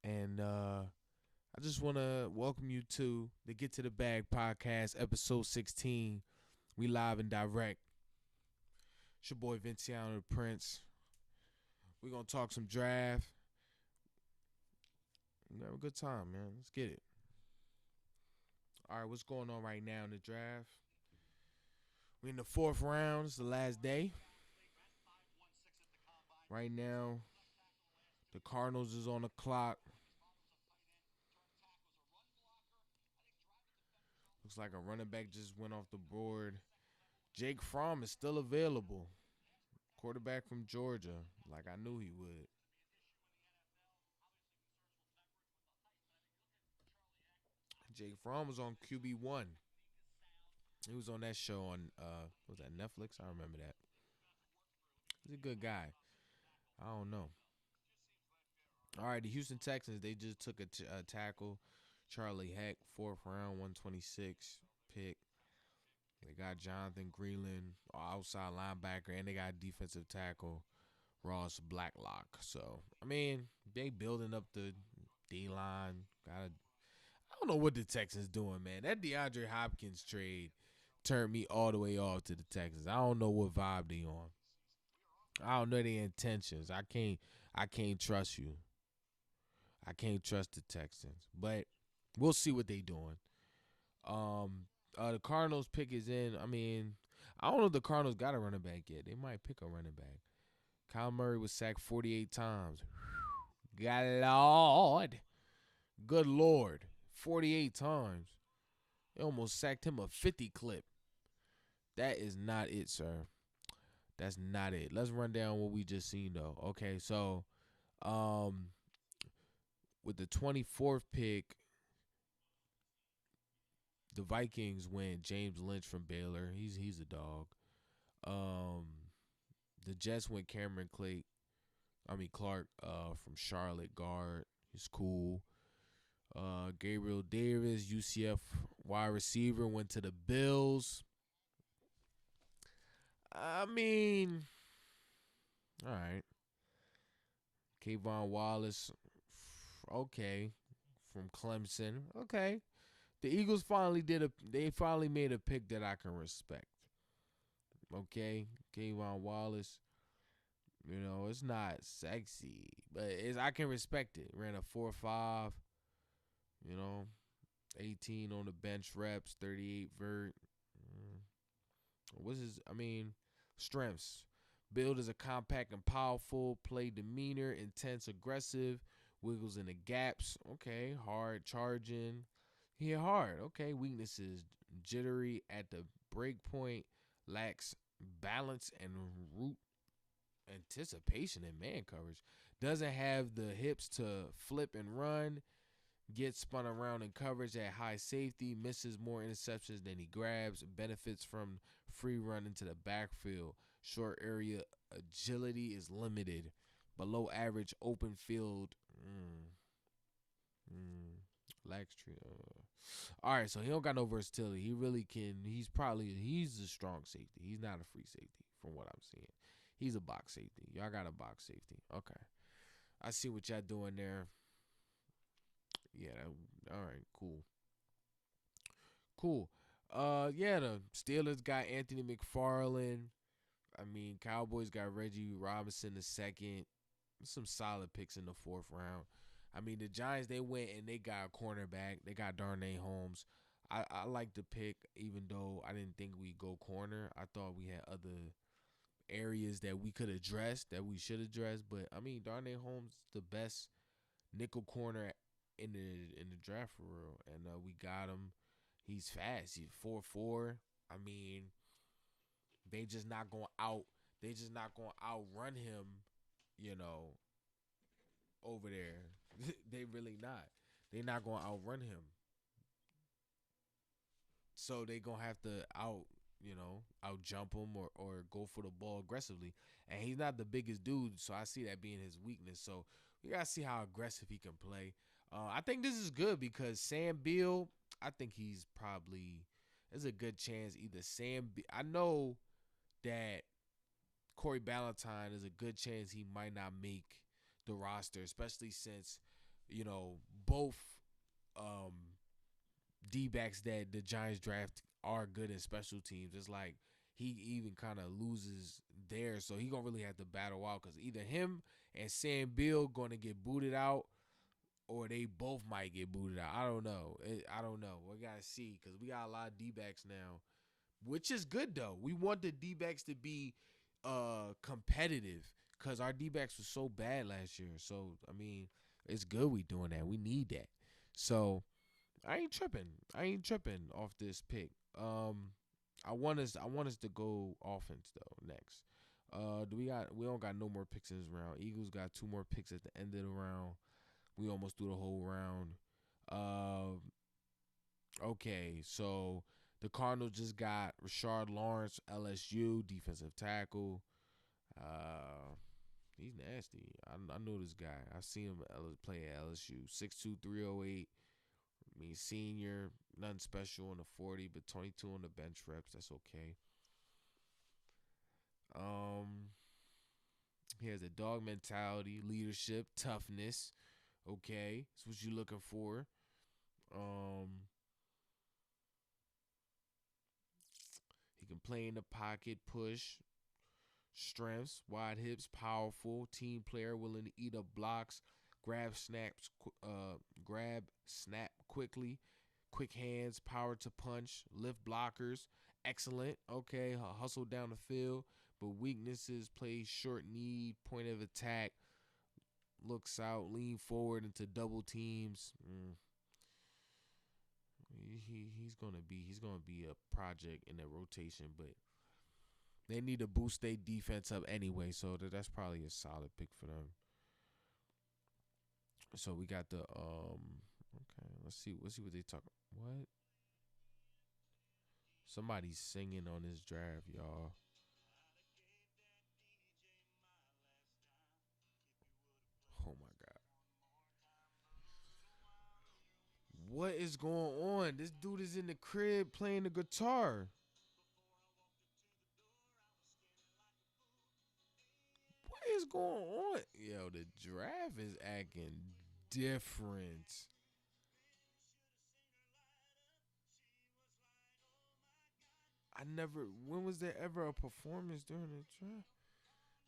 and I just want to welcome you to the Get to the Bag podcast, episode 16. We live and direct. It's your boy Vinciano the Prince. We're gonna talk some draft. We have a good time, man. Let's get it. All right, what's going on right now in the draft? We're in the fourth round. It's the last day. Right now, the Cardinals is on the clock. Looks like a running back just went off the board. Jake Fromm is still available. Quarterback from Georgia, like I knew he would. Jake Fromm was on QB1. He was on that show on was that Netflix? I remember that. He's a good guy. I don't know. All right, the Houston Texans, they just took a tackle, Charlie Heck, fourth round, 126 pick. They got Jonathan Greenland, outside linebacker, and they got defensive tackle Ross Blacklock. So I mean, they building up the D line. I don't know what the Texans doing, man. That DeAndre Hopkins trade turned me all the way off to the Texans. I don't know what vibe they on. I don't know their intentions. I can't trust you. I can't trust the Texans. But we'll see what they doing. The Cardinals pick is in. I mean, I don't know if the Cardinals got a running back yet. They might pick a running back. Kyle Murray was sacked 48 times. God Lord. Good Lord. 48 times. They almost sacked him a 50 clip. That is not it, sir. That's not it. Let's run down what we just seen though. Okay, so um with the 24th pick, the Vikings went James Lynch from Baylor. He's a dog. Um the Jets went Clark from Charlotte guard. He's cool. Gabriel Davis, UCF wide receiver, went to the Bills. I mean, all right. Kayvon Wallace, okay, from Clemson. Okay. The Eagles they finally made a pick that I can respect. Okay. Kayvon Wallace, it's not sexy, but I can respect it. Ran a 4.5, you know, 18 on the bench reps, 38 vert. What's his, strengths? Build is a compact and powerful, play demeanor, intense, aggressive, wiggles in the gaps. Okay, hard charging. He hard. Okay, weaknesses: jittery at the break point, lacks balance and root anticipation in man coverage. Doesn't have the hips to flip and run. Gets spun around in coverage at high safety. Misses more interceptions than he grabs. Benefits from free run into the backfield. Short area agility is limited. Below average open field. Lacks tree. All right, so he don't got no versatility. He really can. He's a strong safety. He's not a free safety from what I'm seeing. He's a box safety. Y'all got a box safety. Okay. I see what y'all doing there. Yeah, all right, cool. Cool. Yeah, the Steelers got Anthony McFarland. Cowboys got Reggie Robinson the second. Some solid picks in the fourth round. The Giants, they went and they got a cornerback. They got Darnay Holmes. I like the pick, even though I didn't think we'd go corner. I thought we had other areas that we could address, that we should address. But Darnay Holmes the best nickel corner in the draft for real, and we got him. He's fast. He's 4.4. I mean, they just not going out. They just not going to outrun him. You know, over there. They really not. They not going to outrun him. So they going to have to out jump him or go for the ball aggressively. And he's not the biggest dude, so I see that being his weakness. So we got to see how aggressive he can play. I think this is good because Sam Beal, I think there's a good chance either I know that Corey Ballantyne is a good chance he might not make the roster, especially since you know, both um, D backs that the Giants draft are good in special teams. It's like he even kind of loses there, so he gonna really have to battle out because either him and Sam Beal gonna get booted out, or they both might get booted out. I don't know. I don't know. We gotta see because we got a lot of D backs now, which is good though. We want the D backs to be competitive because our D backs was so bad last year. So I mean, it's good we doing that. We need that. So I ain't tripping. I ain't tripping off this pick. I want us to go offense though next. We don't got no more picks in this round. Eagles got two more picks at the end of the round. We almost threw the whole round. Okay, so the Cardinals just got Rashard Lawrence, LSU defensive tackle. Uh, he's nasty. I know this guy. I see him play at LSU. 6'2", 308. I mean, senior, nothing special on the 40, but 22 on the bench reps. That's okay. Um, he has a dog mentality, leadership, toughness. Okay, that's what you're looking for. Um, he can play in the pocket, push, strengths, wide hips, powerful, team player, willing to eat up blocks, grab snaps, grab snap quickly, quick hands, power to punch, lift blockers, excellent. Okay, hustle down the field, but weaknesses: play short need, point of attack, looks out, lean forward into double teams. He's gonna be a project in their rotation, but they need to boost their defense up anyway, so that's probably a solid pick for them. So we got the okay, let's see what they talk. What? Somebody's singing on this draft, y'all. Oh my god. What is going on? This dude is in the crib playing the guitar. What is going on? Yo, the draft is acting different. I never. When was there ever a performance during the draft?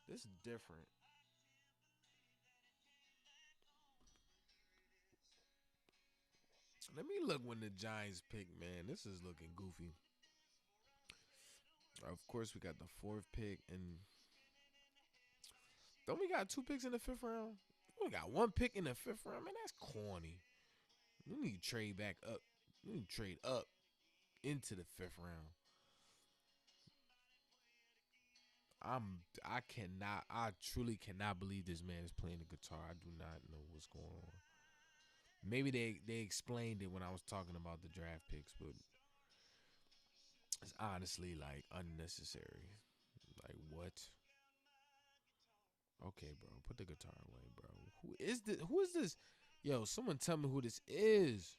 This is different. Let me look when the Giants pick, man. This is looking goofy. Of course, we got the fourth pick, and don't we got two picks in the fifth round? We got one pick in the fifth round, man. That's corny. We need to trade back up. We need to trade up into the fifth round. I cannot. I truly cannot believe this man is playing the guitar. I do not know what's going on. Maybe they explained it when I was talking about the draft picks, but it's honestly like unnecessary. Like what? Okay, bro, put the guitar away, bro. Who is this? Who is this? Yo, someone tell me who this is.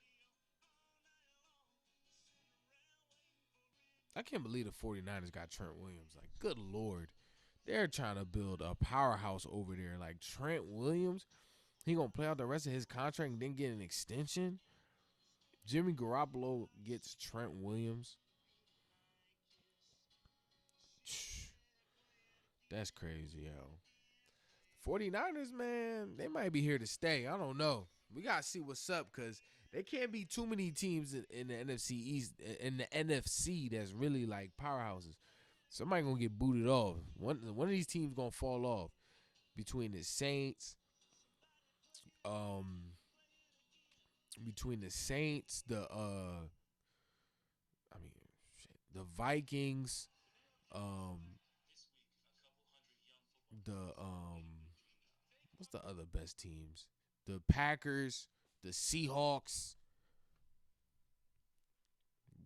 I can't believe the 49ers got Trent Williams. Like, good lord. They're trying to build a powerhouse over there. Like Trent Williams, he gonna play out the rest of his contract and then get an extension. Jimmy Garoppolo gets Trent Williams. That's crazy, yo. 49ers, man, they might be here to stay. I don't know. We gotta see what's up because there can't be too many teams in the NFC East in the NFC that's really like powerhouses. Somebody gonna get booted off. One of these teams gonna fall off between the Saints, um, I mean, shit, the Vikings, um, what's the other best teams? The Packers, the Seahawks.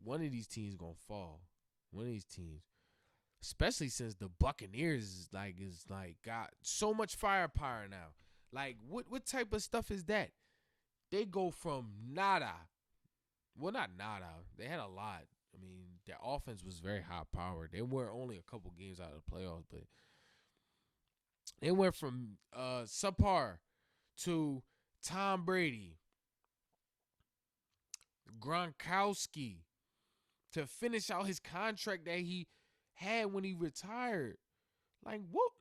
One of these teams gonna fall. One of these teams, especially since the Buccaneers is like got so much firepower now. Like what type of stuff is that? They go from nada. Well, not nada. They had a lot. I mean, their offense was very high powered. They were only a couple games out of the playoffs, but they went from subpar to Tom Brady, Gronkowski to finish out his contract that he had when he retired. Like what,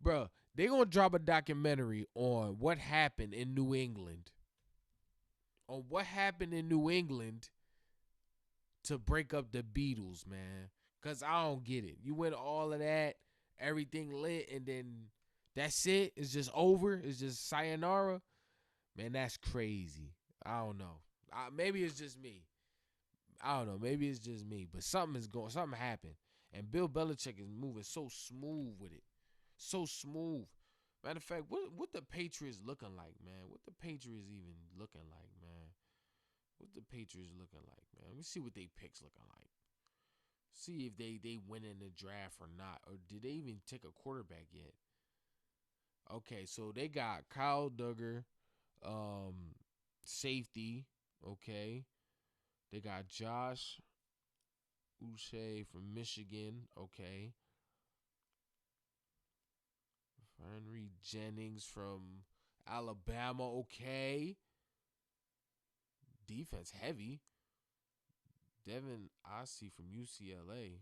bruh? They gonna drop a documentary on what happened in New England. On what happened in New England to break up the Beatles, man. Cause I don't get it. You went all of that, everything lit, and then that's it. It's just over. It's just sayonara. Man, that's crazy. I don't know. Maybe it's just me. I don't know. Maybe it's just me. But something happened. And Bill Belichick is moving so smooth with it. So smooth. Matter of fact, what the Patriots looking like, man? What the Patriots even looking like, man? What the Patriots looking like, man? Let me see what they picks looking like. See if they win in the draft or not. Or did they even take a quarterback yet? Okay, so they got Kyle Duggar, safety. Okay. They got Josh Uche from Michigan. Okay. Henry Jennings from Alabama. Okay. Defense heavy. Devin Ossie from UCLA.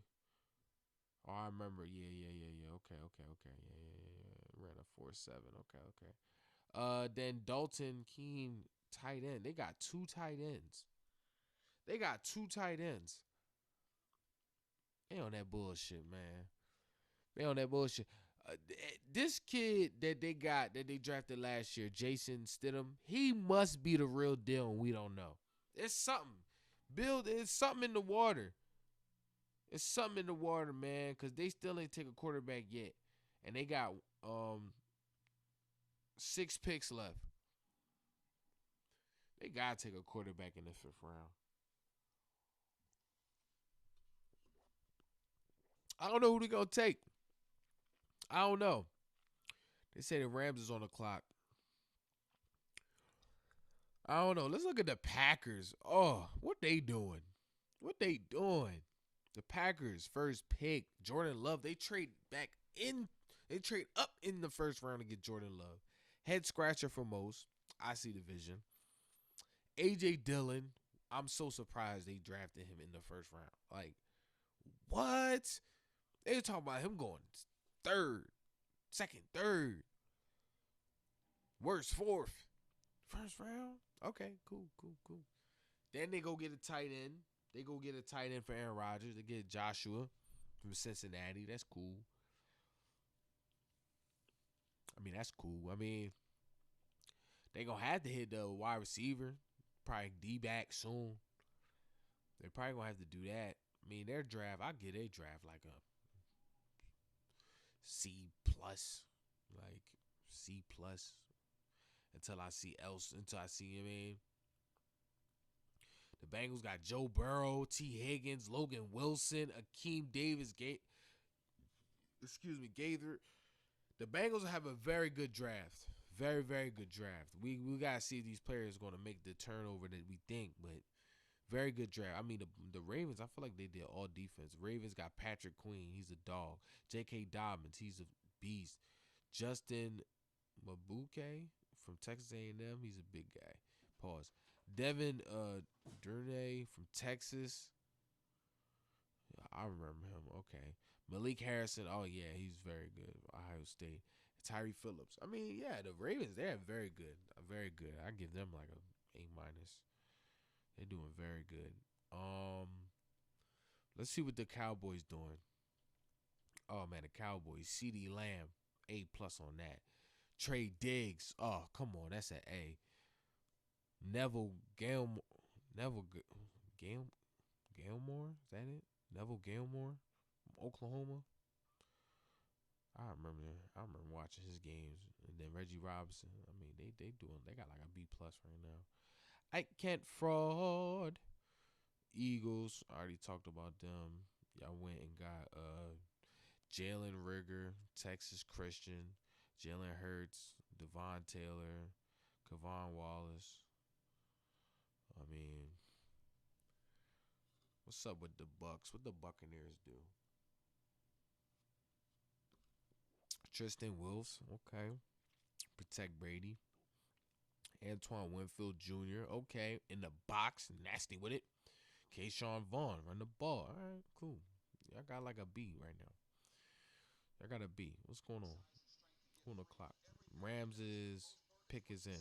Oh, I remember. Yeah. Okay. Yeah. Ran a 4.7. Okay. Then Dalton Keene, tight end. They got two tight ends. They on that bullshit, man. They on that bullshit. This kid that they drafted last year, Jason Stidham, he must be the real deal, and we don't know. It's something. It's something in the water. It's something in the water, man, because they still ain't take a quarterback yet. And they got 6 picks left. They got to take a quarterback in the 5th round. I don't know who they going to take. I don't know. They say the Rams is on the clock. I don't know. Let's look at the Packers. Oh, what they doing? The Packers first pick, Jordan Love. They trade back in. They trade up in the 1st round to get Jordan Love. Head scratcher for most. I see the vision. AJ Dillon. I'm so surprised they drafted him in the 1st round. Like, what? They were talking about him going 3rd, 2nd, 3rd, worst 4th, 1st round. Okay, cool. Then they go get a tight end. They go get a tight end for Aaron Rodgers. They get Joshua from Cincinnati. That's cool. That's cool. They gonna have to hit the wide receiver. Probably D-back soon. They probably gonna have to do that. Their draft, I get their draft like a C plus, like C plus. Until I see the Bengals got Joe Burrow, T. Higgins, Logan Wilson, Akeem Davis, Gaither. The Bengals have a very good draft. Very, very good draft. We gotta see if these players going to make the turnover that we think, but very good draft. The Ravens, I feel like they did all defense. Ravens got Patrick Queen. He's a dog. J.K. Dobbins. He's a beast. Justin Mabuke from Texas A&M. He's a big guy. Pause. Devin Durnay from Texas. I remember him. Okay. Malik Harrison. Oh, yeah. He's very good. Ohio State. Tyree Phillips. The Ravens, they're very good. Very good. I give them like a A-. They're doing very good. Let's see what the Cowboys doing. Oh, man, the Cowboys. CeeDee Lamb. A+ on that. Trey Diggs. Oh, come on. That's an A. Neville Gilmore. Is that it? Neville Gilmore from Oklahoma. I remember watching his games. And then Reggie Robinson. They got like a B+ right now. I can't fraud. Eagles. I already talked about them. Y'all went and got Jalen Rigger, Texas Christian, Jalen Hurts, Devon Taylor, Kevon Wallace. What's up with the Bucks? What the Buccaneers do? Tristan Wills, okay. Protect Brady. Antoine Winfield Jr. Okay, in the box, nasty with it. Kayshawn Vaughn run the ball. All right, cool. I got like a B right now. I got a B. What's going on? 1 o'clock. Rams' pick is in.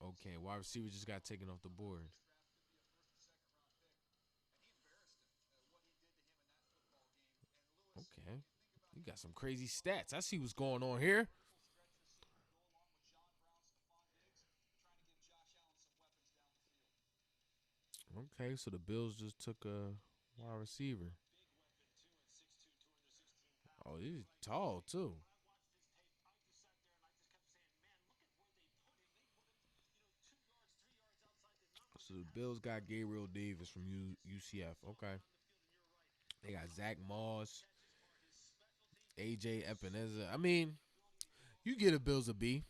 Okay, wide receiver just got taken off the board. Okay. You got some crazy stats. I see what's going on here. Okay, so the Bills just took a wide receiver. Oh, he's tall too. So the Bills got Gabriel Davis from UCF. Okay. They got Zach Moss, AJ Epineza. I mean, you get the Bills a B.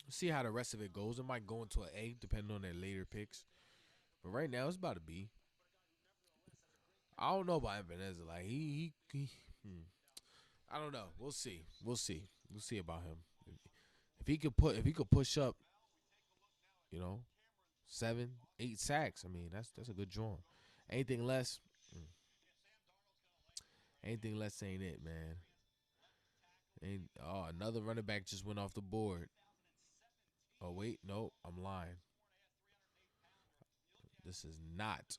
See how the rest of it goes. It might go into an A depending on their later picks. But right now it's about a B. I don't know about Epineza. Like I don't know. We'll see. We'll see. We'll see about him. If he could push up, you know, 7, 8 sacks. I mean, that's a good draw. Anything less, anything less ain't it, man. Another running back just went off the board. Oh wait, no, I'm lying. This is not.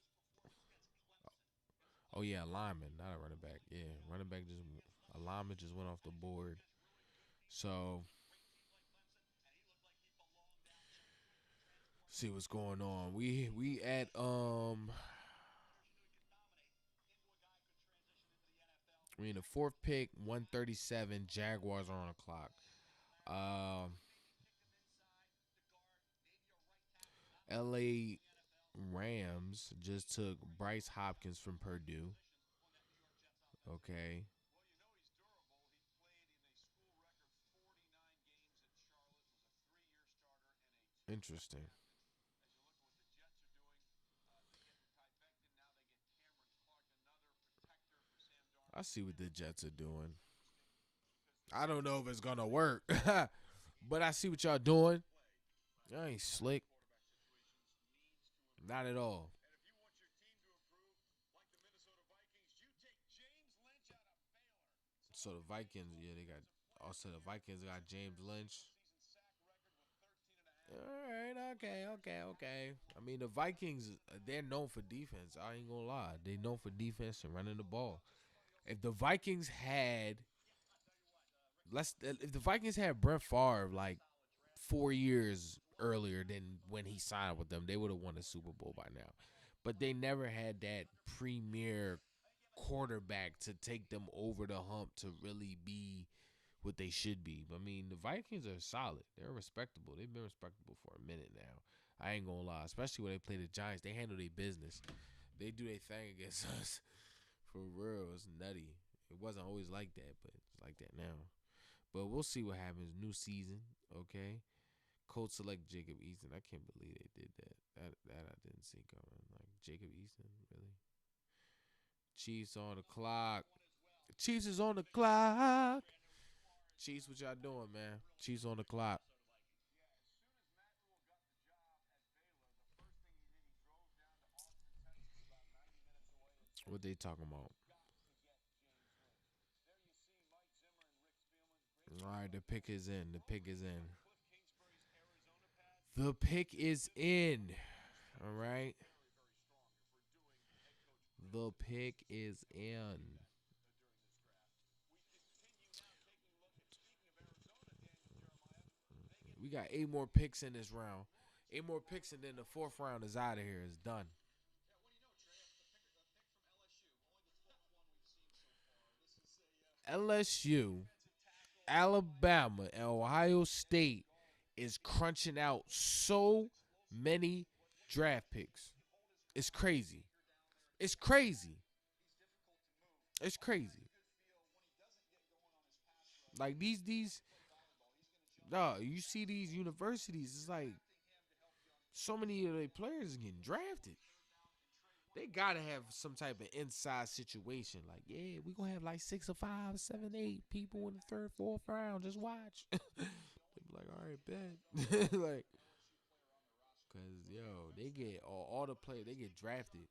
Oh yeah, a lineman, not a running back. Yeah, running back just a lineman just went off the board. So see what's going on. We at we in the fourth pick, 137. Jaguars are on the clock. Um, L.A. Rams just took Bryce Hopkins from Purdue. Okay, interesting. I see what the Jets are doing. I don't know if it's gonna work, but I see what y'all doing. Y'all ain't slick, not at all. So the Vikings, yeah, they got. Also, the Vikings got James Lynch. All right, okay. I mean, the Vikings, they're known for defense. I ain't gonna lie, they known for defense and running the ball. If the Vikings had, if the Vikings had Brett Favre like 4 years earlier than when he signed with them, they would have won the Super Bowl by now. But they never had that premier quarterback to take them over the hump to really be what they should be. I mean, the Vikings are solid. They're respectable. They've been respectable for a minute now. I ain't gonna lie, especially when they play the Giants. They handle their business. They do their thing against us. For real, it's nutty. It wasn't always like that, but it's like that now. But we'll see what happens. New season, okay. Colts select Jacob Eason. I can't believe they did that. That I didn't see coming. Like Jacob Eason, really. Chiefs on the clock. Chiefs is on the clock. Chiefs, what y'all doing, man? Chiefs on the clock. What they talking about? All right, the pick is in. The pick is in. The pick is in. All right. The pick is in. We got 8 more picks in this round. 8 more picks, and then the fourth round is out of here. It's done. LSU, Alabama, and Ohio State is crunching out so many draft picks. It's crazy. It's crazy. It's crazy. Like these no, you see these universities, it's like so many of their players are getting drafted. They gotta have some type of inside situation. Like, yeah, we gonna have like 6 or 5, 7, 8 people in the third, fourth round. Just watch. They be like, all right, bet. Like, cause yo, they get all the players. They get drafted.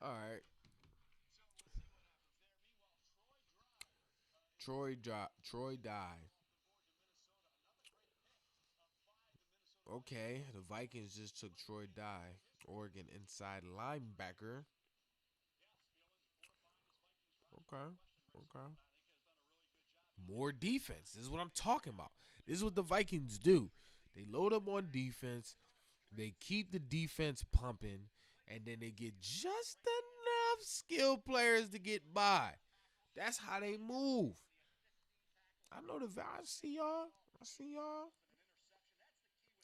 All right, Troy died. Okay, the Vikings just took Troy Dye, Oregon inside linebacker. Okay, okay. More defense. This is what I'm talking about. This is what the Vikings do. They load up on defense. They keep the defense pumping, and then they get just enough skilled players to get by. That's how they move. I know I see y'all. I see y'all.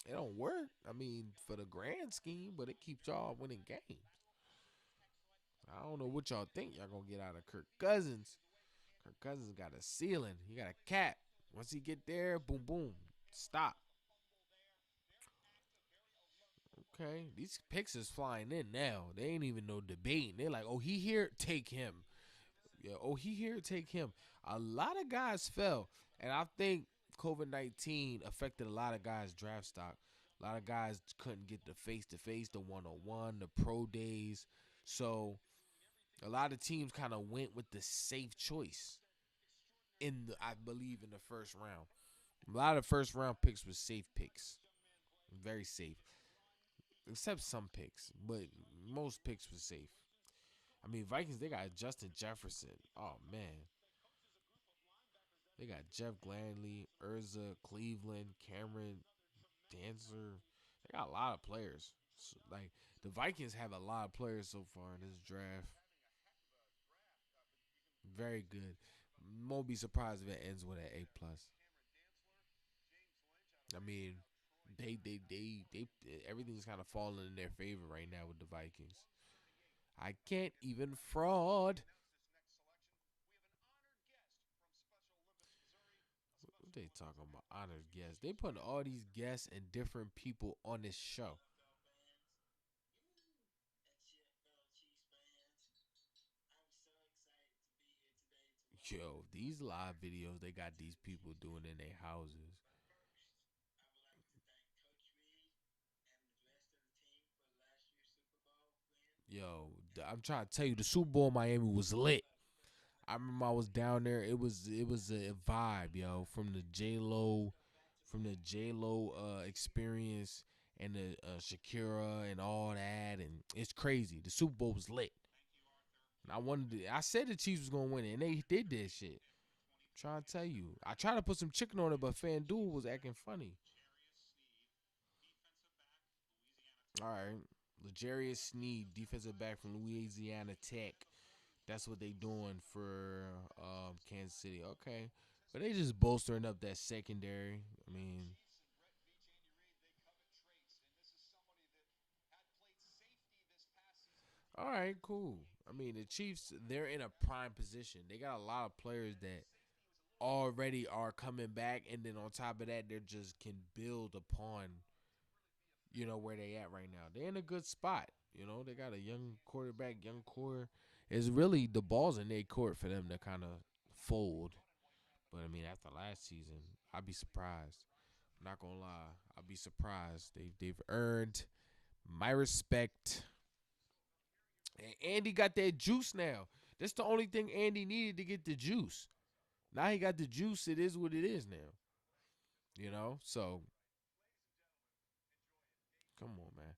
It don't work. I mean, for the grand scheme, but it keeps y'all winning games. I don't know what y'all think y'all gonna get out of Kirk Cousins. Kirk Cousins got a ceiling. He got a cap. Once he get there, boom, boom, stop. Okay, these picks is flying in now. They ain't even no debating. They're like, oh, he here, take him. Yeah, oh, he here, take him. A lot of guys fell, and I think COVID-19 affected a lot of guys' draft stock. A lot of guys couldn't get the face to face, the 1-on-1, the pro days. So a lot of teams kind of went with the safe choice I believe in the first round. A lot of first round picks were safe picks, very safe, except some picks, but most picks were safe. I mean, Vikings, they got Justin Jefferson. Oh man, they got Jeff Gladney, Urza, Cleveland, Cameron, Dancer. They got a lot of players. So, like the Vikings have a lot of players so far in this draft. Very good. Won't be surprised if it ends with an A+. I mean, they everything's kind of falling in their favor right now with the Vikings. I can't even fraud. What they talking about? Honored guests. They putting all these guests and different people on this show. Yo, these live videos they got these people doing in their houses. Yo, I'm trying to tell you, the Super Bowl in Miami was lit. I remember I was down there. It was a vibe, yo, from the J Lo experience and the Shakira and all that, and it's crazy. The Super Bowl was lit. And I said the Chiefs was gonna win it, and they did that shit. I'm trying to tell you, I tried to put some chicken on it, but FanDuel was acting funny. All right, L'Jarius Sneed, defensive back from Louisiana Tech. That's what they doing for Kansas City. Okay, but they just bolstering up that secondary. I mean, all right, cool. I mean, the Chiefs, they're in a prime position. They got a lot of players that already are coming back, and then on top of that, they just can build upon where they at right now. They're in a good spot. They got a young quarterback, young core. It's really the balls in their court for them to kind of fold. But I mean, after last season, I'd be surprised. I'm not gonna lie, I'd be surprised. They've earned my respect. And Andy got that juice now. That's the only thing Andy needed to get the juice. Now he got the juice. It is what it is now. So come on, man.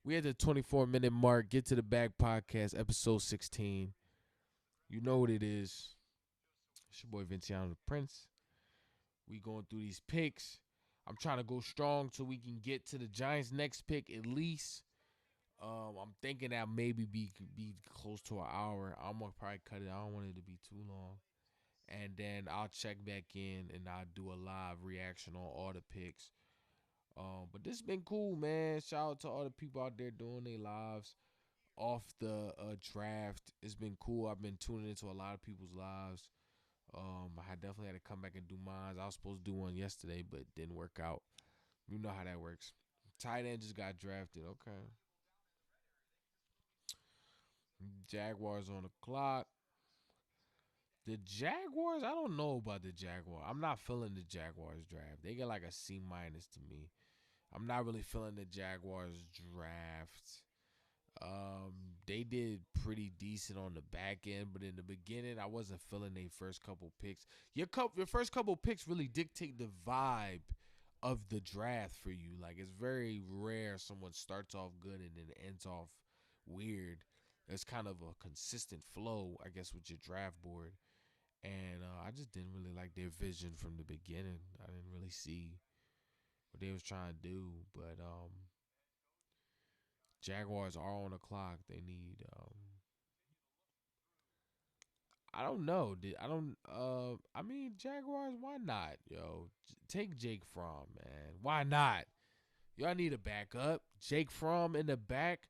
We at the 24-minute mark. Get to the Bag Podcast, episode 16. You know what it is. It's your boy Vinciano the Prince. We going through these picks. I'm trying to go strong so we can get to the Giants' next pick at least. I'm thinking that maybe be close to an hour. I'm gonna probably cut it. I don't want it to be too long. And then I'll check back in and I'll do a live reaction on all the picks. But this been cool, man. Shout out to all the people out there doing their lives off the draft. It's been cool. I've been tuning into a lot of people's lives. I definitely had to come back and do mine. I was supposed to do one yesterday, but it didn't work out. You know how that works. Tight end just got drafted. Okay. Jaguars on the clock. The Jaguars, I don't know about the Jaguars. I'm not feeling the Jaguars draft. They get like a C minus to me. I'm not really feeling the Jaguars draft. They did pretty decent on the back end, but in the beginning, I wasn't feeling their first couple picks. Your first couple picks really dictate the vibe of the draft for you. Like it's very rare someone starts off good and then ends off weird. It's kind of a consistent flow, I guess, with your draft board. And I just didn't really like their vision from the beginning. I didn't really see what they was trying to do, but Jaguars are on the clock. They need I don't know. I don't. I mean, Jaguars. Why not, yo? Take Jake Fromm, man. Why not? Y'all need a backup. Jake Fromm in the back.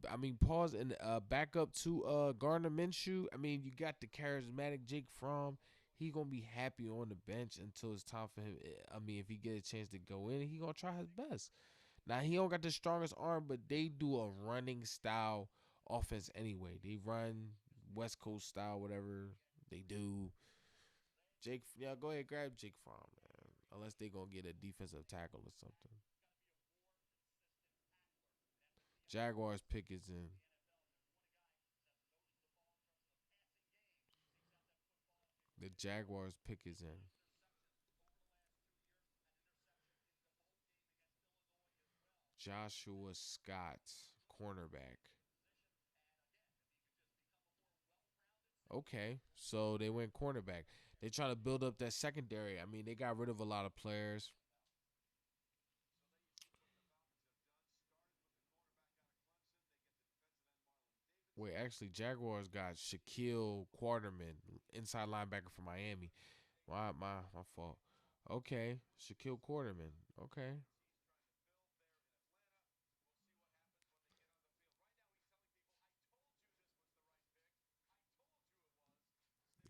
I mean, pause and backup to Gardner Minshew. I mean, you got the charismatic Jake Fromm. He gonna be happy on the bench until it's time for him. I mean, if he get a chance to go in, he gonna try his best. Now he don't got the strongest arm, but they do a running style offense anyway. They run West Coast style, whatever they do. Jake, yeah, go ahead, grab Jake Fromm, man. Unless they gonna get a defensive tackle or something. Jaguars pick is in. The Jaguars pick is in. Joshua Scott, cornerback. Okay, so they went cornerback. They trying to build up that secondary. I mean, they got rid of a lot of players. Wait, actually, Jaguars got Shaquille Quarterman, inside linebacker for Miami. My fault. Okay, Shaquille Quarterman. Okay,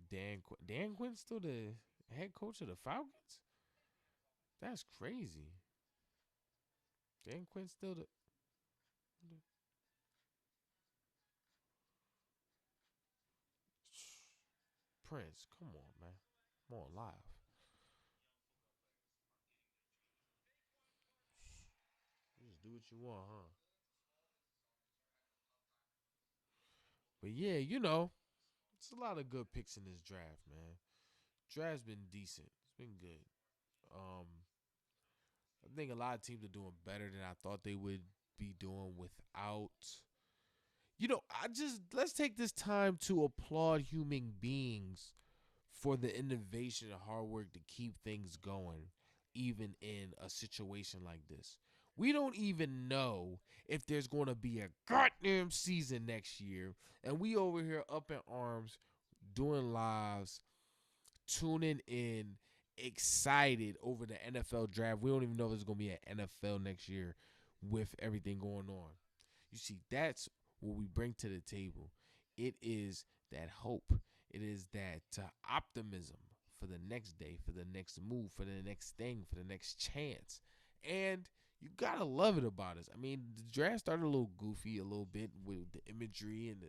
Dan Quinn's still the head coach of the Falcons. That's crazy. Dan Quinn's still the Prince. Come on, man. Come on, live. You just do what you want, huh? But yeah, it's a lot of good picks in this draft, man. Draft's been decent. It's been good. Um, I think a lot of teams are doing better than I thought they would be doing without. I just let's take this time to applaud human beings for the innovation and hard work to keep things going, even in a situation like this. We don't even know if there's going to be a goddamn season next year, and we over here up in arms, doing lives, tuning in, excited over the NFL draft. We don't even know if there's going to be an NFL next year with everything going on. You see, that's what we bring to the table. It is that hope. It is that optimism for the next day, for the next move, for the next thing, for the next chance. And you gotta love it about us. I mean, the draft started a little goofy, a little bit with the imagery and the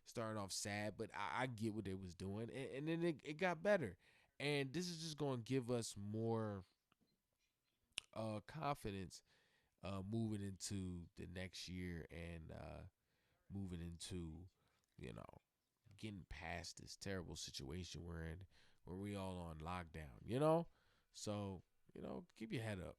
starting off sad, but I get what they was doing, and then it got better. And this is just gonna give us more confidence moving into the next year and moving into, you know, getting past this terrible situation we're in where we all on lockdown. So, keep your head up.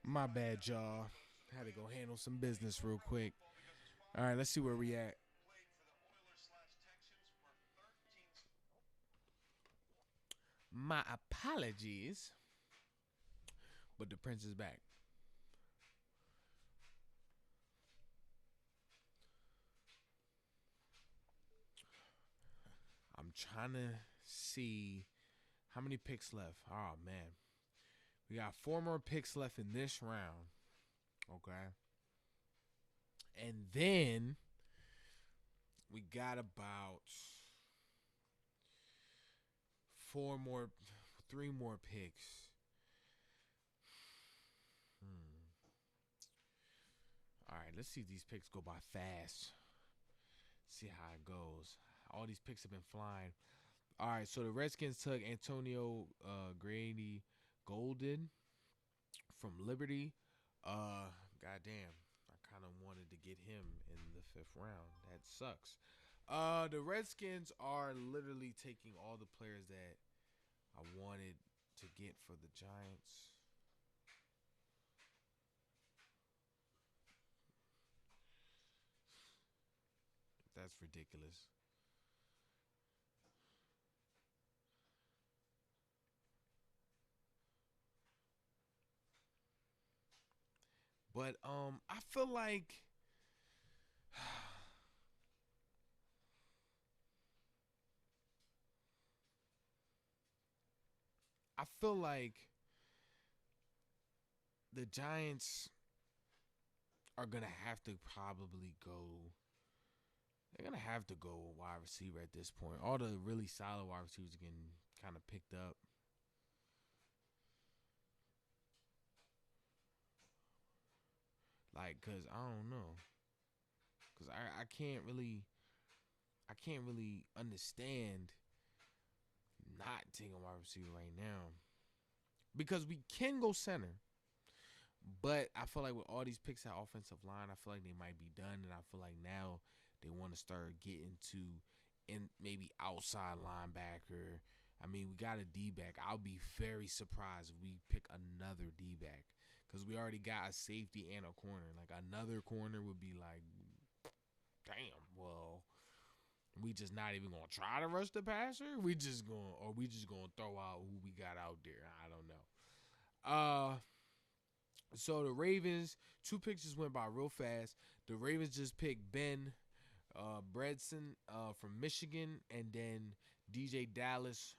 My bad, y'all. Had to go handle some business real quick. All right, let's see where we at. My apologies, but the prince is back. I'm trying to see how many picks left. Oh man, we got 4 more picks left in this round. Okay, and then we got about 4 more, 3 more picks. Hmm. All right, let's see if these picks go by fast. See how it goes. All these picks have been flying. All right, so the Redskins took Antonio Grady Golden from Liberty. Goddamn, I kind of wanted to get him in the 5th round. That sucks. The Redskins are literally taking all the players that I wanted to get for the Giants. That's ridiculous. But I feel like I feel like the Giants are gonna have to probably go. They're gonna have to go wide receiver at this point. All the really solid wide receivers are getting kind of picked up. Like, cause I don't know, cause I can't really understand not taking a wide receiver right now because we can go center. But I feel like with all these picks at offensive line, I feel like they might be done, and I feel like now they want to start getting to in maybe outside linebacker. I mean, we got a D back. I'll be very surprised if we pick another D back because we already got a safety and a corner. Like another corner would be like, damn. Well, we just not even gonna try to rush the passer. We just gonna throw out who we got out there. I don't know. So the Ravens, 2 picks just went by real fast. The Ravens just picked Ben Bredson from Michigan, and then DJ Dallas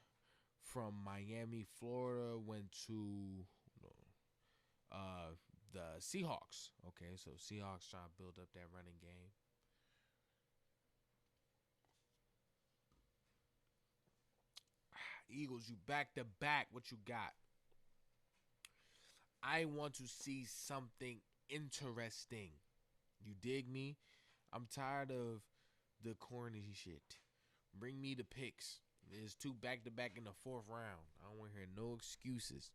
from Miami, Florida went to uh, the Seahawks. Okay, so Seahawks trying to build up that running game. Eagles, you back to back. What you got? I want to see something interesting. You dig me? I'm tired of the corny shit. Bring me the picks. There's 2 back to back in the 4th round. I don't want to hear no excuses.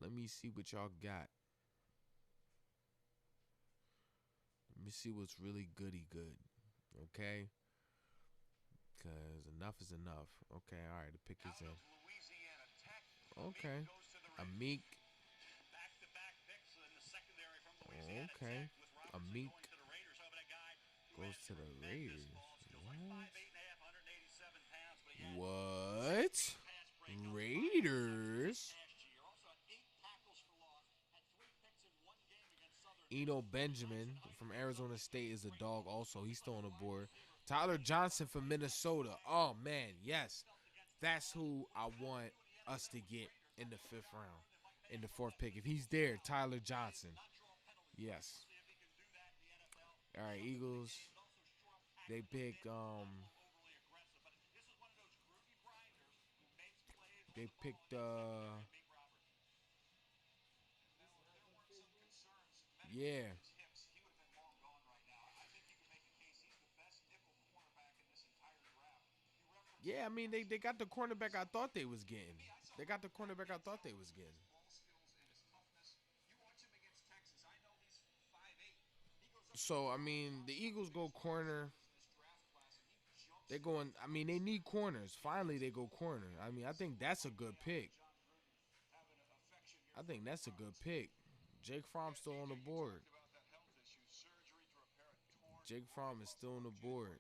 Let me see what y'all got. Let me see what's really goody good. Okay? Because enough is enough. Okay, all right. The pick is in. Okay. A meek. Okay. A meek goes to the Raiders. What? Raiders? Eno Benjamin from Arizona State is a dog also. He's still on the board. Tyler Johnson from Minnesota. Oh, man, yes. That's who I want us to get in the 5th round, in the 4th pick. If he's there, Tyler Johnson. Yes. All right, Eagles. They pick they picked yeah. Yeah, I mean they got the cornerback I thought they was getting. They got the cornerback I thought they was getting. So I mean the Eagles go corner. They're going I mean they need corners. Finally they go corner. I mean I think that's a good pick. I think that's a good pick. Jake Fromm's still on the board. Jake Fromm is still on the board.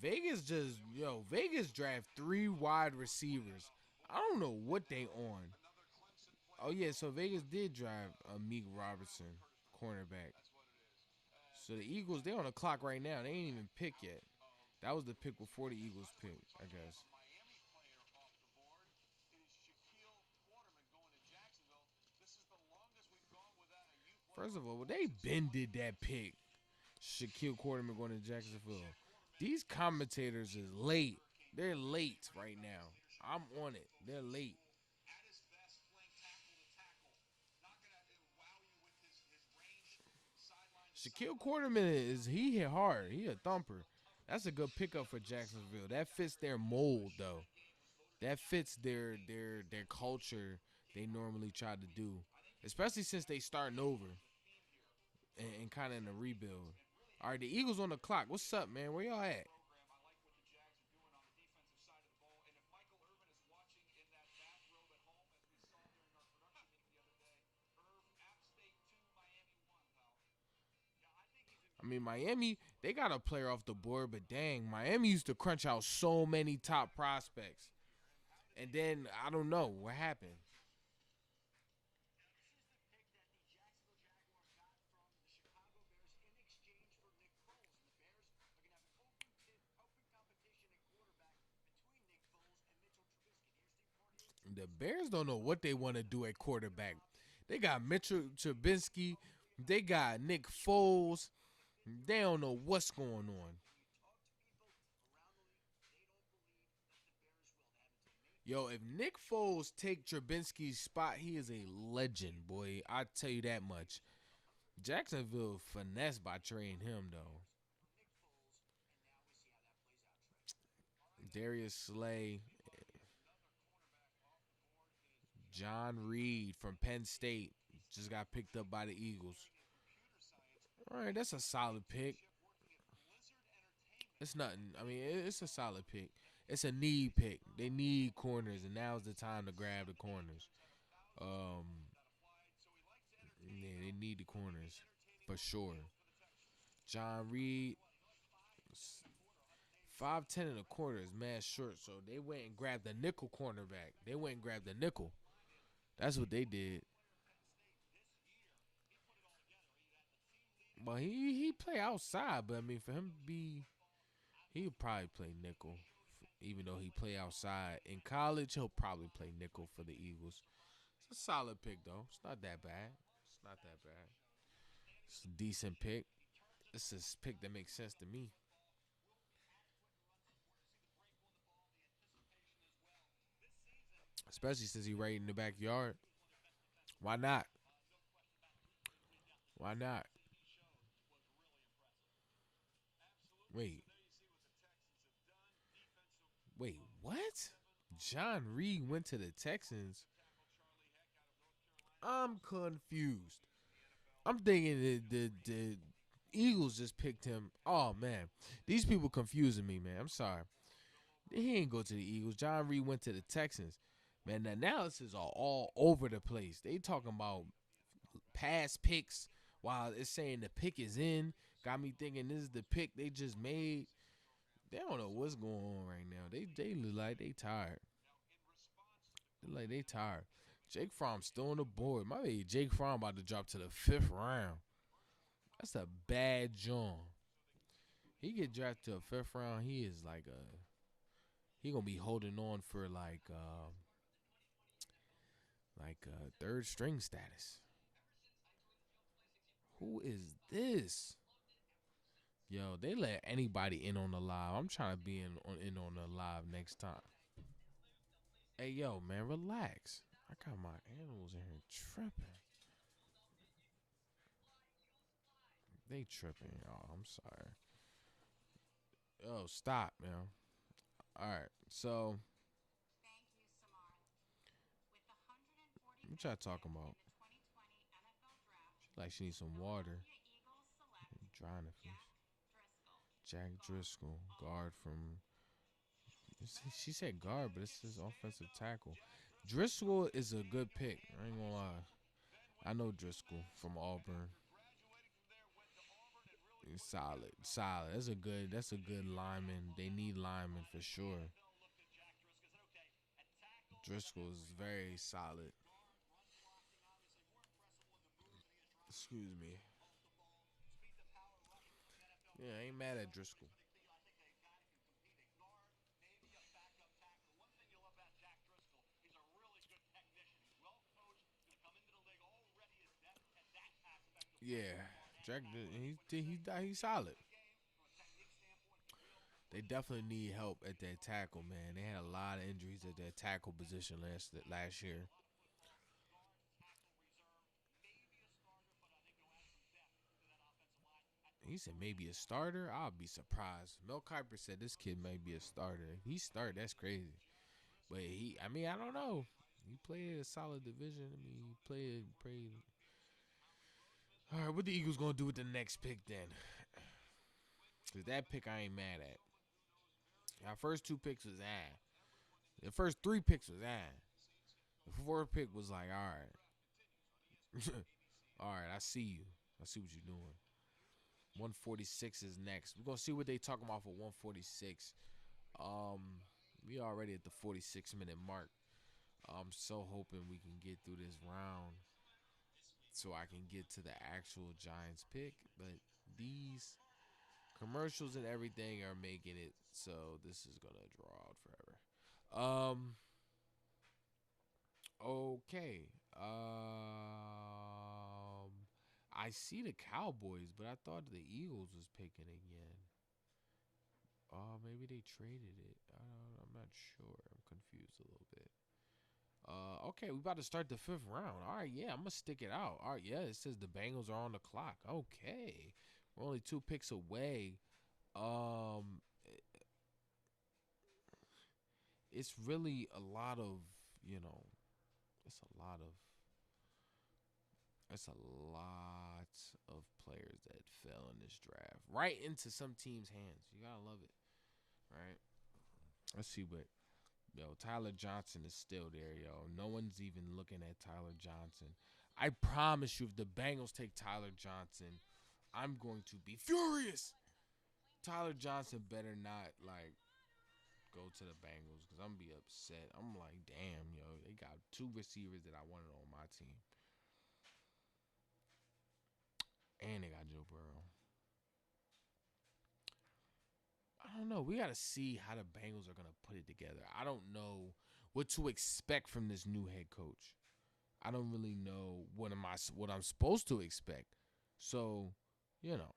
Vegas draft three wide receivers. I don't know what they on. Oh yeah, so Vegas did draft Meek Robertson, cornerback. So the Eagles, they on the clock right now. They ain't even picked yet. That was the pick before the Eagles picked, I guess. First of all, they been did that pick. Shaquille Quarterman going to Jacksonville. These commentators is late. They're late right now. I'm on it. They're late. Shaquille Quarterman he hit hard. He a thumper. That's a good pickup for Jacksonville. That fits their mold though. That fits their culture they normally try to do. Especially since they starting over and kind of in a rebuild. All right, the Eagles on the clock. What's up, man? Where y'all at? I mean, Miami, they got a player off the board, but dang, Miami used to crunch out so many top prospects. And then, I don't know what happened. The Bears don't know what they want to do at quarterback. They got Mitchell Trubisky. They got Nick Foles. They don't know what's going on. Yo, if Nick Foles take Trubinsky's spot, he is a legend, boy. I tell you that much. Jacksonville finessed by trading him though. Darius Slay, John Reed from Penn State just got picked up by the Eagles. All right, that's a solid pick. It's nothing. I mean, it's a solid pick. It's a need pick. They need corners, and now's the time to grab the corners. Um, yeah, they need the corners for sure. John Reed, 5'10" and a quarter is mad short, so they went and grabbed the nickel cornerback. They went and grabbed the nickel. That's what they did. Well, he play outside, but I mean, for him to be, he would probably play nickel, even though he play outside. In college, he'll probably play nickel for the Eagles. It's a solid pick, though. It's not that bad. It's not that bad. It's a decent pick. It's a pick that makes sense to me, especially since he right in the backyard. Why not? Why not? Wait, wait, what? John Reed went to the Texans. I'm confused. I'm thinking the Eagles just picked him. Oh man, these people confusing me, man. I'm sorry. He ain't go to the Eagles. John Reed went to the Texans. Man, the analysis are all over the place. They talking about past picks while it's saying the pick is in. Got me thinking this is the pick they just made. They don't know what's going on right now. They look like they tired. They look like they tired. Jake Fromm still on the board. My baby Jake Fromm about to drop to the fifth round. That's a bad John. He get drafted to a fifth round. He is like he gonna be holding on for third string status. Who is this? Yo, they let anybody in on the live. I'm trying to be in on the live next time. Hey yo, man, relax. I got my animals in here tripping. They tripping, y'all. I'm sorry. Yo, stop, man. All right, so what y'all talking about? Like she needs some water. I'm drying the fish. Jack Driscoll, guard from She said guard, but it's his offensive tackle. Driscoll is a good pick. I ain't gonna lie. I know Driscoll from Auburn. He's solid, solid. That's a good lineman. They need linemen for sure. Driscoll is very solid. Excuse me. Yeah, I ain't mad at Driscoll. Yeah, Jack. He's solid. They definitely need help at that tackle, man. They had a lot of injuries at that tackle position last year. He said maybe a starter. I'll be surprised. Mel Kiper said this kid may be a starter. If he start, that's crazy. But I mean, I don't know. He played a solid division. I mean, he played. All right, what the Eagles gonna do with the next pick then? Cause that pick I ain't mad at. Our first two picks was The first three picks was The fourth pick was like, all right, all right, I see you. I see what you're doing. 146 is next. We're gonna see what they talking about for 146. Um, we already at the 46-minute mark. I'm so hoping we can get through this round so I can get to the actual Giants pick. But these commercials and everything are making it so this is gonna draw out forever. Okay. I see the Cowboys, but I thought the Eagles was picking again. Maybe they traded it. I'm not sure. I'm confused a little bit. Okay, we about to start the fifth round. All right, yeah, I'm gonna stick it out. All right, yeah, it says the Bengals are on the clock. Okay, we're only two picks away. Um, it's really a lot of you know, it's a lot of it's a lot of players that fell in this draft right into some teams' hands. You gotta love it, right? Let's see what Tyler Johnson is still there, yo. No one's even looking at Tyler Johnson. I promise you, if the Bengals take Tyler Johnson, I'm going to be furious. Tyler Johnson better not go to the Bengals because I'm gonna be upset. I'm like, damn, yo, they got two receivers that I wanted on my team, and they got Joe Burrow. I don't know. We got to see how the Bengals are gonna put it together. I don't know what to expect from this new head coach. I don't really know what I'm supposed to expect. So, you know,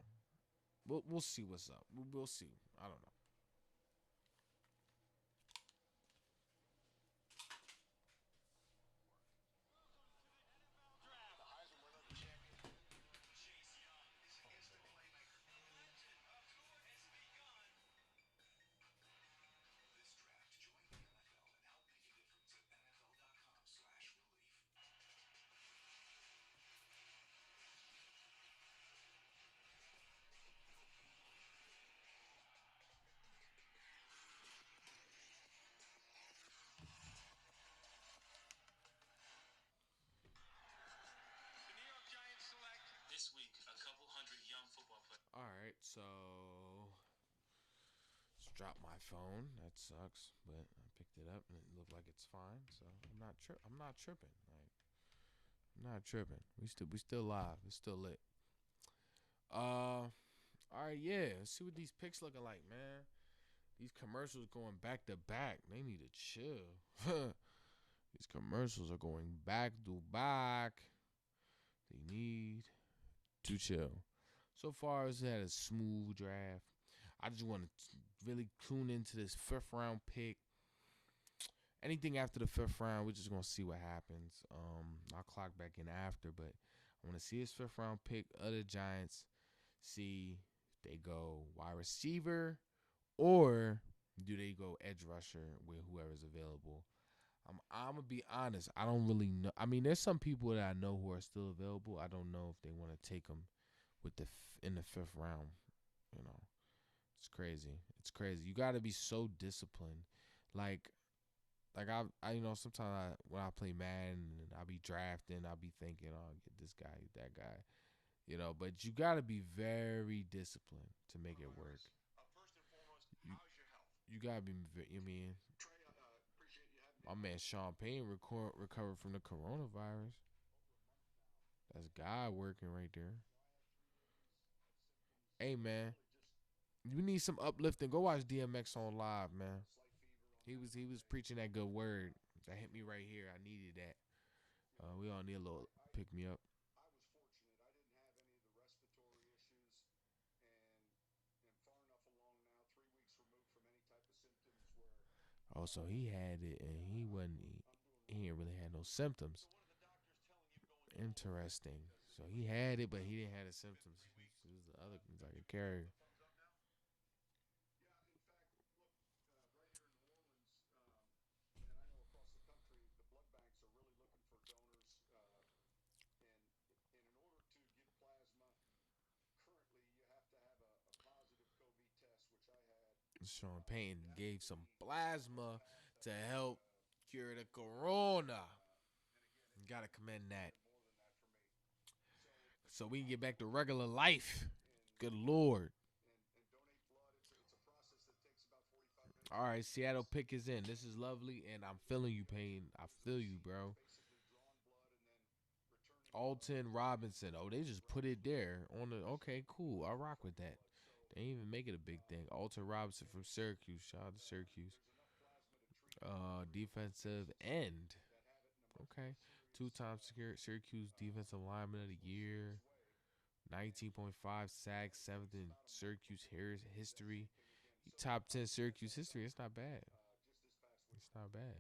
we'll see what's up. We'll see. I don't know. All right, so just dropped my phone. That sucks, but I picked it up and it looked like it's fine. So I'm not tripping. I'm not tripping. We still live. It's still lit. All right, yeah. Let's see what these picks looking like, man. These commercials going back to back. They need to chill. These commercials are going back to back. They need to chill. So far, it's had a smooth draft. I just want to really tune into this fifth round pick. Anything after the fifth round, we're just gonna see what happens. I'll clock back in after, but I want to see his fifth round pick of the Giants. See if they go wide receiver or do they go edge rusher with whoever's available. I'm gonna be honest. I don't really know. I mean, there's some people that I know who are still available. I don't know if they want to take them with in the fifth round. You know, it's crazy. It's crazy. You got to be so disciplined. Like I sometimes when I play Madden and I be drafting, I be thinking, oh, get this guy, that guy, But you got to be very disciplined to make it work. You, you got to be. I mean, my man Sean Payne recovered from the coronavirus. That's God working right there. Hey man, you need some uplifting. Go watch DMX on live, man. He was preaching that good word that hit me right here. I needed that. We all need a little pick me up. Oh, so he had it and he wasn't. He didn't really had no symptoms. Interesting. So he had it, but he didn't have the symptoms. It was the other things like a carrier. Sean Payne gave some plasma to help cure the corona. You gotta commend that. So we can get back to regular life. Good Lord. All right, Seattle pick is in. This is lovely, and I'm feeling you, Payne. I feel you, bro. Alton Robinson. Oh, they just put it there on the. Okay, cool. I rock with that. They didn't even make it a big thing. Alton Robinson from Syracuse. Shout out to Syracuse. Defensive end. Okay. Two-time Syracuse Defensive Lineman of the Year. 19.5 sacks, seventh in Syracuse history. Top 10 Syracuse history. It's not bad. It's not bad.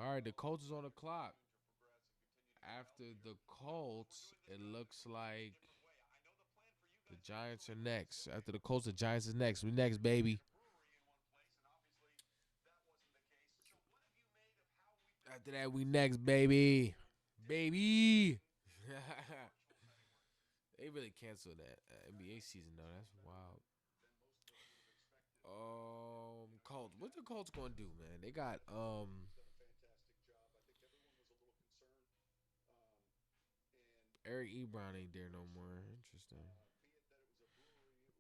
All right, the Colts is on the clock. After the Colts, it looks like the Giants are next. After the Colts, the Giants is next. We next, baby. After that, we next, baby. Baby. They really canceled that NBA season though. That's wild. Colts. What the Colts gonna do, man? They got Eric Ebron ain't there no more. Interesting.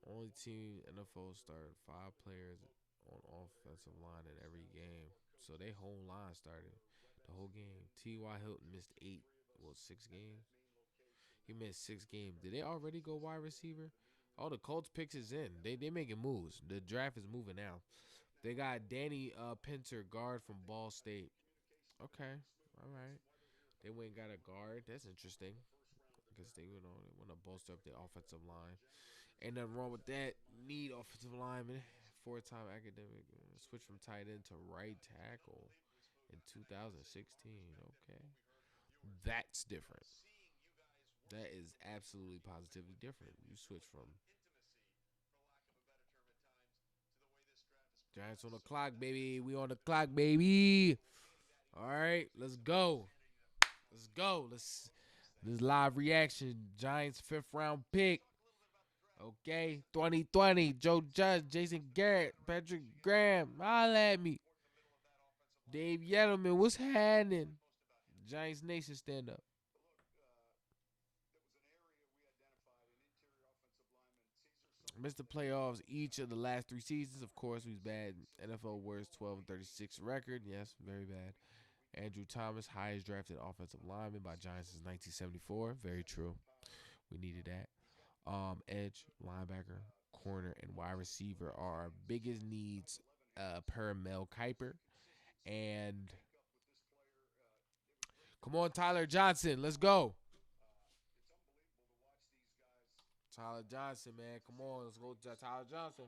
Only team NFL started 5 players on offensive line in every game. So they whole line started the whole game. T.Y. Hilton missed 8, well, 6 games. He missed 6 games. Did they already go wide receiver? Oh, the Colts picks is in. They making moves. The draft is moving now. They got Danny Pinter, guard from Ball State. Okay, all right. They went and got a guard. That's interesting because they want to bolster up their offensive line. Ain't nothing wrong with that. Need offensive lineman. 4-time academic. Switch from tight end to right tackle in 2016. Okay. That's different. That is absolutely positively different. You switch from Giants on the clock, baby. We on the clock, baby. All right, let's go. Let's go. This live reaction. Giants 5th round pick. Okay, 2020. Joe Judge, Jason Garrett, Patrick Graham. Holla at me. Dave Yettleman, what's happening? Giants Nation, stand up. Missed the playoffs each of the last 3 seasons. Of course, he was bad. NFL worst 12-36 record. Yes, very bad. Andrew Thomas, highest drafted offensive lineman by Giants since 1974. Very true. We needed that. Edge, linebacker, corner, and wide receiver are our biggest needs per Mel Kiper. And come on, Tyler Johnson. Let's go. Tyler Johnson, man. Come on. Let's go to Tyler Johnson.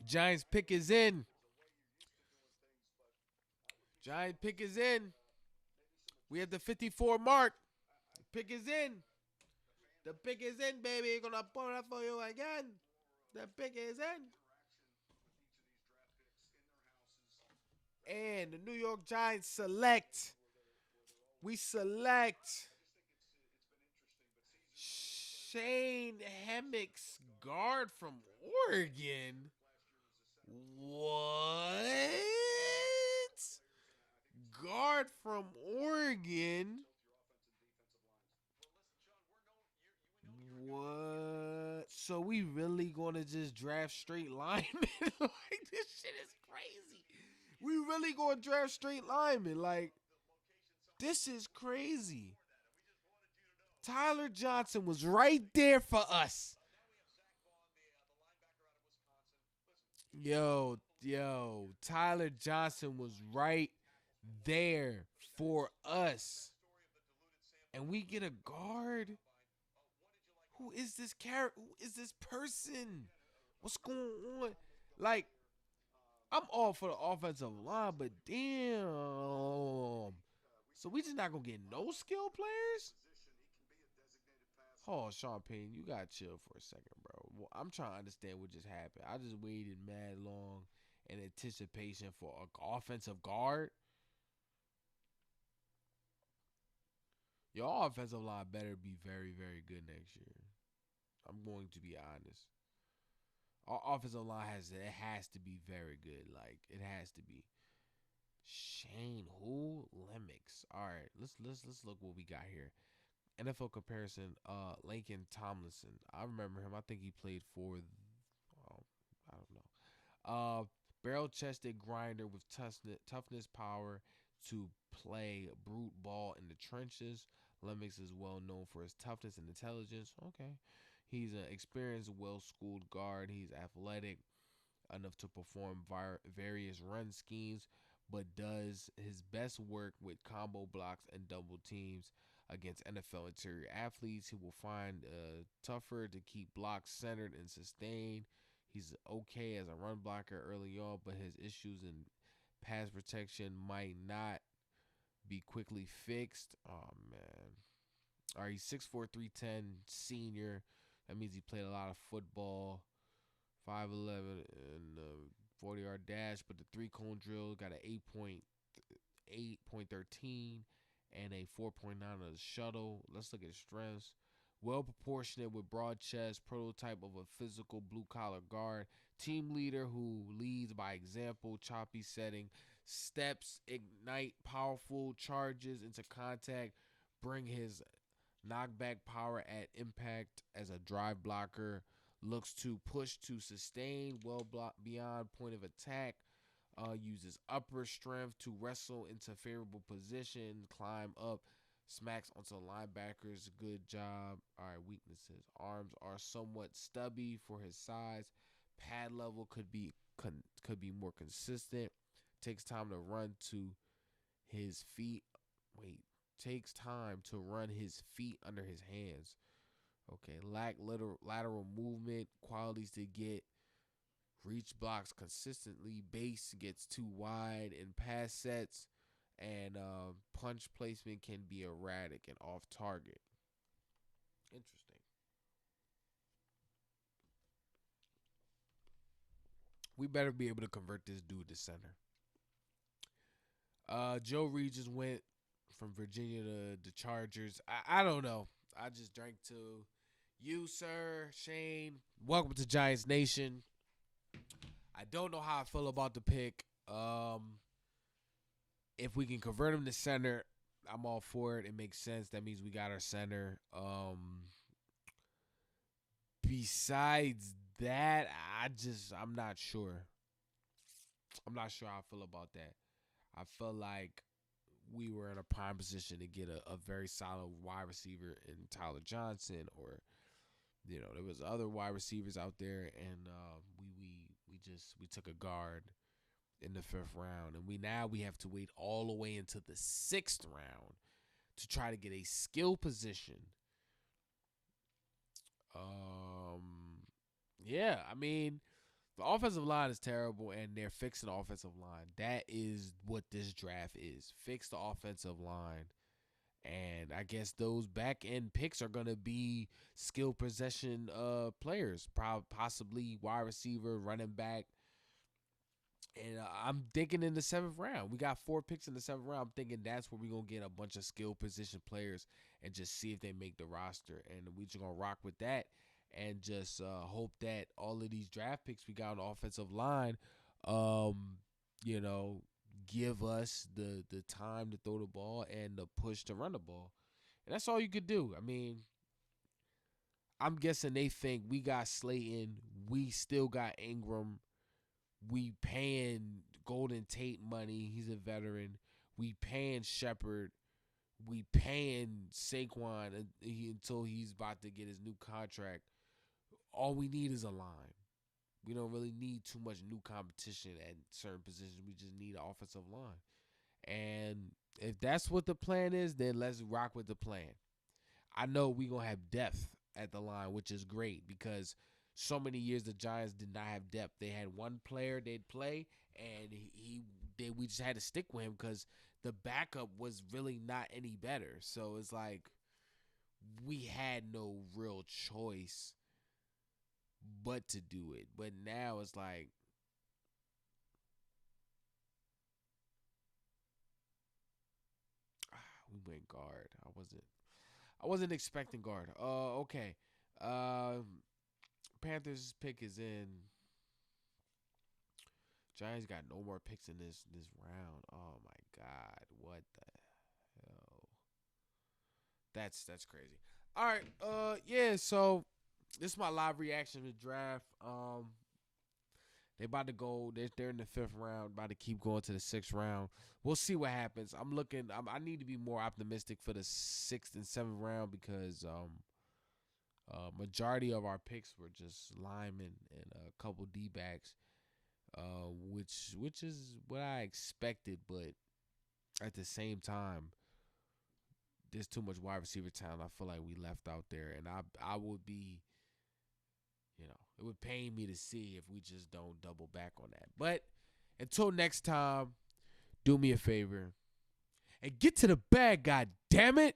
Giants pick is in. Giant pick is in. We have the 54 mark. Pick is in. The pick is in, baby. Gonna put it up for you again. The pick is in. And the New York Giants select. We select Shane Hemmick's guard from Oregon. What? Guard from Oregon. What? So we really gonna just draft straight linemen? Like this shit is crazy. We really gonna draft straight linemen? Like this is crazy. Tyler Johnson was right there for us. Yo, Tyler Johnson was right there for us. And we get a guard? Who is this character? Who is this person? What's going on? Like, I'm all for the offensive line, but damn. So we just not gonna get no skill players? Oh, Sean Payne, you gotta chill for a second, bro. Well, I'm trying to understand what just happened. I just waited mad long in anticipation for an offensive guard. Your offensive line better be very, very good next year. I'm going to be honest. Our offensive line has to be very good. Like it has to be. Shane who? Lemix. All right, let's look what we got here. NFL comparison. Lincoln Tomlinson. I remember him. I think he played for. I don't know. Barrel chested grinder with toughness, power to play brute ball in the trenches. Lemix is well known for his toughness and intelligence. Okay. He's an experienced, well schooled guard. He's athletic enough to perform various run schemes, but does his best work with combo blocks and double teams against NFL interior athletes. He will find tougher to keep blocks centered and sustained. He's okay as a run blocker early on, but his issues in pass protection might not be quickly fixed. Oh man. All right, he's 6'4", 310, senior. That means he played a lot of football. 5'11" and 40-yard dash, but the three-cone drill got an 8.13 and a 4.9 on the shuttle. Let's look at his strengths. Well proportionate with broad chest, prototype of a physical blue-collar guard. Team leader who leads by example, choppy setting, steps, ignite powerful charges into contact, bring his knockback power at impact as a drive blocker, looks to push to sustain, well beyond point of attack, uses upper strength to wrestle into favorable position, climb up, smacks onto linebackers. Good job. All right, weaknesses. Arms are somewhat stubby for his size. Pad level could be more consistent. Takes time to run to his feet. Wait, takes time to run his feet under his hands. Okay, lack lateral movement, qualities to get reach blocks consistently, base gets too wide in pass sets, and punch placement can be erratic and off target. Interesting. We better be able to convert this dude to center. Joe Reed just went from Virginia to the Chargers. I don't know. I just drank to you, sir, Shane. Welcome to Giants Nation. I don't know how I feel about the pick. If we can convert him to center, I'm all for it. It makes sense. That means we got our center. Besides that, I'm not sure. I'm not sure how I feel about that. I feel like we were in a prime position to get a very solid wide receiver in Tyler Johnson, or there was other wide receivers out there, and we took a guard in the 5th round, and we have to wait all the way into the 6th round to try to get a skill position. Yeah, I mean, the offensive line is terrible, and they're fixing the offensive line. That is what this draft is. Fix the offensive line. And I guess those back end picks are going to be skill possession players, possibly wide receiver, running back, And I'm thinking in the seventh round, we got 4 picks in the seventh round. I'm thinking that's where we're gonna get a bunch of skill position players and just see if they make the roster. And we just gonna rock with that and just hope that all of these draft picks we got on the offensive line, um, you know, give us the time to throw the ball and the push to run the ball. And that's all you could do. I mean, I'm guessing they think we got Slayton, we still got Ingram, we paying Golden Tate money. He's a veteran. We paying Shepard. We paying Saquon until he's about to get his new contract. All we need is a line. We don't really need too much new competition at certain positions. We just need an offensive line. And if that's what the plan is, then let's rock with the plan. I know we gonna have depth at the line, which is great because so many years the Giants did not have depth. They had one player they'd play, and we just had to stick with him because the backup was really not any better. So it's like we had no real choice but to do it. But now it's like we went guard. I wasn't expecting guard. Okay. Panthers pick is in. Giants got no more picks in this round. Oh my god, what the hell? That's crazy. All right, yeah. So this is my live reaction to the draft. They about to go. They're in the fifth round. About to keep going to the sixth round. We'll see what happens. I'm looking. I need to be more optimistic for the sixth and seventh round because majority of our picks were just linemen and a couple D backs, which is what I expected. But at the same time, there's too much wide receiver talent. I feel like we left out there, and I would be, it would pain me to see if we just don't double back on that. But until next time, do me a favor and get to the bag. God damn it.